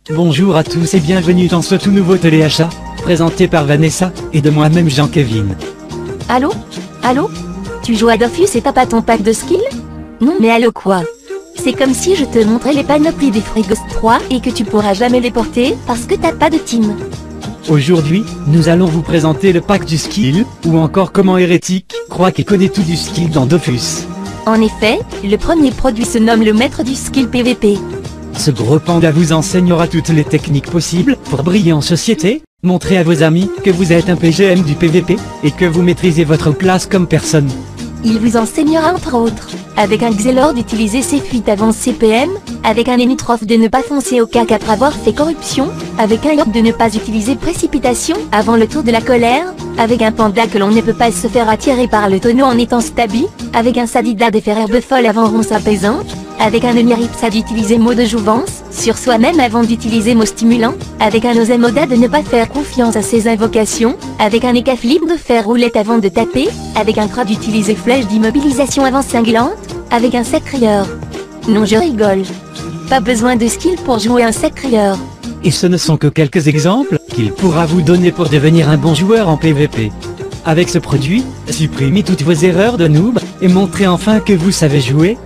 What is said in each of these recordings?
Bonjour à tous et bienvenue dans ce tout nouveau téléachat, présenté par Vanessa, et de moi-même Jean-Kevin. Allô? Allô? Tu joues à Dofus et t'as pas ton pack de skills? Non mais allô quoi? C'est comme si je te montrais les panoplies des Frigos 3 et que tu pourras jamais les porter parce que t'as pas de team. Aujourd'hui, nous allons vous présenter le pack du skill, ou encore comment Hérétique croit qu'il connaît tout du skill dans Dofus. En effet, le premier produit se nomme le maître du skill PVP. Ce gros panda vous enseignera toutes les techniques possibles pour briller en société, montrer à vos amis que vous êtes un PGM du PVP, et que vous maîtrisez votre classe comme personne. Il vous enseignera entre autres, avec un Xelor d'utiliser ses fuites avant CPM, avec un Enitrof de ne pas foncer au cac après avoir fait corruption, avec un York de ne pas utiliser précipitation avant le tour de la colère, avec un panda que l'on ne peut pas se faire attirer par le tonneau en étant stabi, avec un Sadida de faire herbe folle avant ronce apaisante, avec un Emiripsa d'utiliser mot de jouvence sur soi-même avant d'utiliser mot stimulant, avec un Ozamoda de ne pas faire confiance à ses invocations, avec un Ekaflip de faire roulette avant de taper, avec un Kra d'utiliser flèche d'immobilisation avant cinglante, avec un Sacrieur. Non je rigole. Pas besoin de skill pour jouer un Sacrieur. Et ce ne sont que quelques exemples qu'il pourra vous donner pour devenir un bon joueur en PVP. Avec ce produit, supprimez toutes vos erreurs de noob, et montrez enfin que vous savez jouer.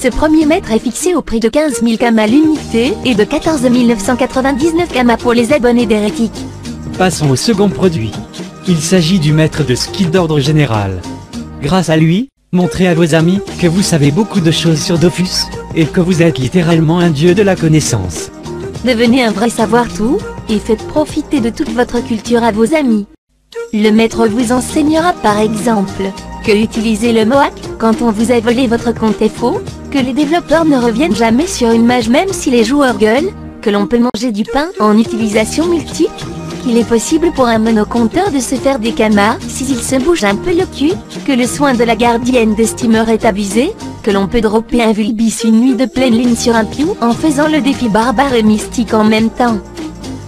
Ce premier maître est fixé au prix de 15 000 kamas l'unité et de 14 999 kamas pour les abonnés d'Hérétique. Passons au second produit. Il s'agit du maître de skill d'ordre général. Grâce à lui, montrez à vos amis que vous savez beaucoup de choses sur Dofus, et que vous êtes littéralement un dieu de la connaissance. Devenez un vrai savoir-tout, et faites profiter de toute votre culture à vos amis. Le maître vous enseignera par exemple que utiliser le Moak quand on vous a volé votre compte est faux, que les développeurs ne reviennent jamais sur une mage même si les joueurs gueulent, que l'on peut manger du pain en utilisation multiple, qu'il est possible pour un monocompteur de se faire des kamas s'il se bouge un peu le cul, que le soin de la gardienne de steamer est abusé, que l'on peut dropper un Vulbis une nuit de pleine lune sur un Pew en faisant le défi barbare et mystique en même temps.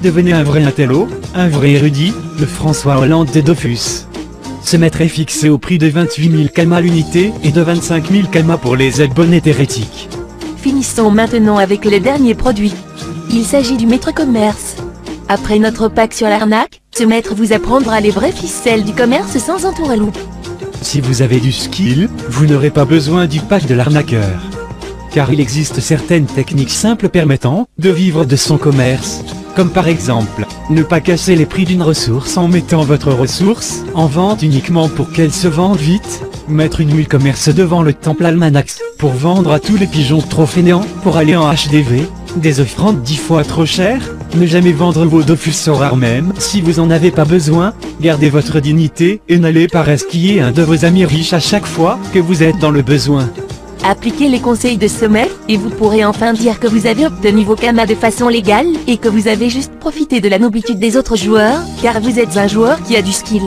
Devenez un vrai intello, un vrai érudit, le François Hollande de Dofus. Ce maître est fixé au prix de 28 000 kamas l'unité et de 25 000 kamas pour les abonnés d'Hérétique. Finissons maintenant avec le dernier produit. Il s'agit du maître commerce. Après notre pack sur l'arnaque, ce maître vous apprendra les vraies ficelles du commerce sans entourloupe. Si vous avez du skill, vous n'aurez pas besoin du pack de l'arnaqueur. Car il existe certaines techniques simples permettant de vivre de son commerce. Comme par exemple, ne pas casser les prix d'une ressource en mettant votre ressource en vente uniquement pour qu'elle se vende vite, mettre une huile commerce devant le temple Almanax pour vendre à tous les pigeons trop fainéants pour aller en HDV, des offrandes 10 fois trop chères, ne jamais vendre vos Dofus rares même si vous en avez pas besoin, gardez votre dignité et n'allez pas resquiller un de vos amis riches à chaque fois que vous êtes dans le besoin. Appliquez les conseils de ce maître et vous pourrez enfin dire que vous avez obtenu vos kamas de façon légale et que vous avez juste profité de la noblitude des autres joueurs, car vous êtes un joueur qui a du skill.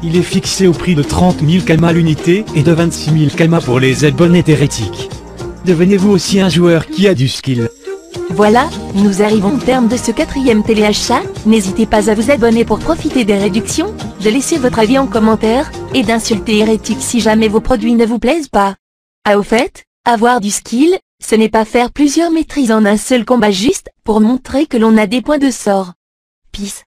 Il est fixé au prix de 30 000 kamas l'unité et de 26 000 kamas pour les abonnés d'Hérétique. Devenez-vous aussi un joueur qui a du skill. Voilà, nous arrivons au terme de ce quatrième téléachat. N'hésitez pas à vous abonner pour profiter des réductions, de laisser votre avis en commentaire, et d'insulter Hérétique si jamais vos produits ne vous plaisent pas. Ah au fait, avoir du skill, ce n'est pas faire plusieurs maîtrises en un seul combat juste pour montrer que l'on a des points de sort. Peace.